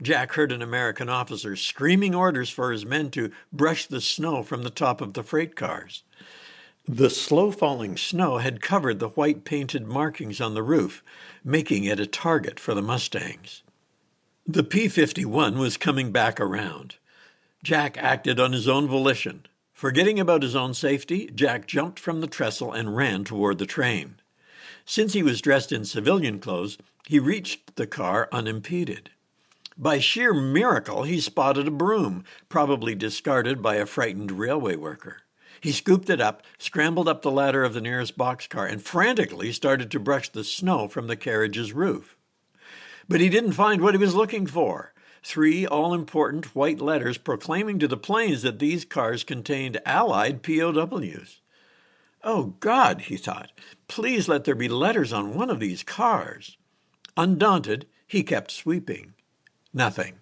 Jack heard an American officer screaming orders for his men to brush the snow from the top of the freight cars. The slow-falling snow had covered the white-painted markings on the roof, making it a target for the Mustangs. The P-51 was coming back around. Jack acted on his own volition. Forgetting about his own safety, Jack jumped from the trestle and ran toward the train. Since he was dressed in civilian clothes, he reached the car unimpeded. By sheer miracle, he spotted a broom, probably discarded by a frightened railway worker. He scooped it up, scrambled up the ladder of the nearest boxcar, and frantically started to brush the snow from the carriage's roof. But he didn't find what he was looking for. 3 all-important white letters proclaiming to the planes that these cars contained Allied POWs. "Oh, God," he thought, "please let there be letters on one of these cars." Undaunted, he kept sweeping. Nothing.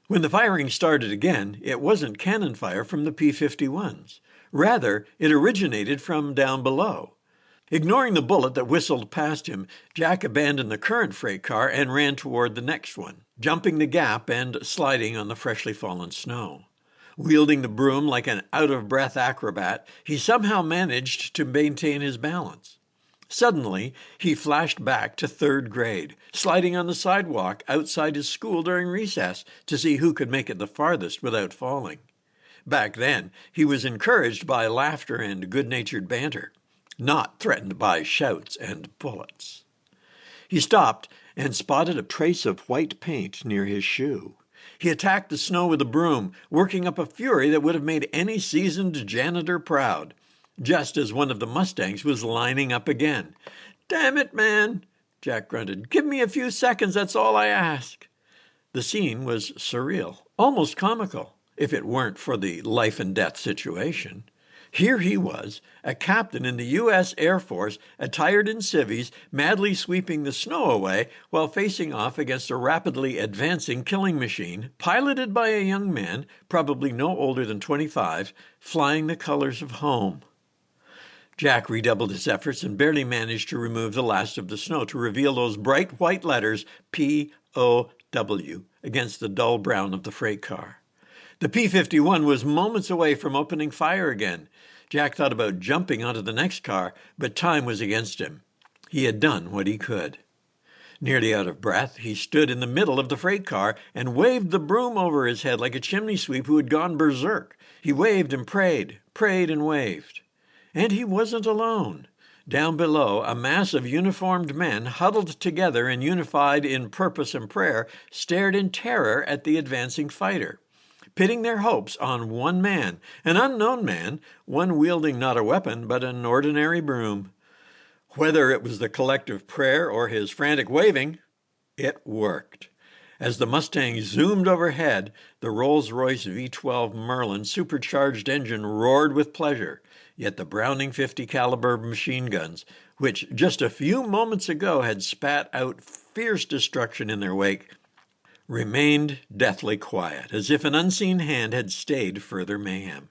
When the firing started again, it wasn't cannon fire from the P-51s. Rather, it originated from down below. Ignoring the bullet that whistled past him, Jack abandoned the current freight car and ran toward the next one, jumping the gap and sliding on the freshly fallen snow. Wielding the broom like an out-of-breath acrobat, he somehow managed to maintain his balance. Suddenly, he flashed back to 3rd grade, sliding on the sidewalk outside his school during recess to see who could make it the farthest without falling. Back then, he was encouraged by laughter and good-natured banter, not threatened by shouts and bullets. He stopped and spotted a trace of white paint near his shoe. He attacked the snow with a broom, working up a fury that would have made any seasoned janitor proud, just as one of the Mustangs was lining up again. "Damn it, man," Jack grunted. "Give me a few seconds, that's all I ask." The scene was surreal, almost comical, if it weren't for the life-and-death situation. Here he was, a captain in the U.S. Air Force, attired in civvies, madly sweeping the snow away while facing off against a rapidly advancing killing machine, piloted by a young man, probably no older than 25, flying the colors of home. Jack redoubled his efforts and barely managed to remove the last of the snow to reveal those bright white letters P-O-W against the dull brown of the freight car. The P-51 was moments away from opening fire again. Jack thought about jumping onto the next car, but time was against him. He had done what he could. Nearly out of breath, he stood in the middle of the freight car and waved the broom over his head like a chimney sweep who had gone berserk. He waved and prayed and waved. And he wasn't alone. Down below, a mass of uniformed men, huddled together and unified in purpose and prayer, stared in terror at the advancing fighter, pitting their hopes on one man, an unknown man, one wielding not a weapon but an ordinary broom. Whether it was the collective prayer or his frantic waving, it worked. As the Mustang zoomed overhead, the Rolls-Royce V12 Merlin supercharged engine roared with pleasure, yet the Browning 50 caliber machine guns, which just a few moments ago had spat out fierce destruction in their wake, remained deathly quiet, as if an unseen hand had stayed further mayhem.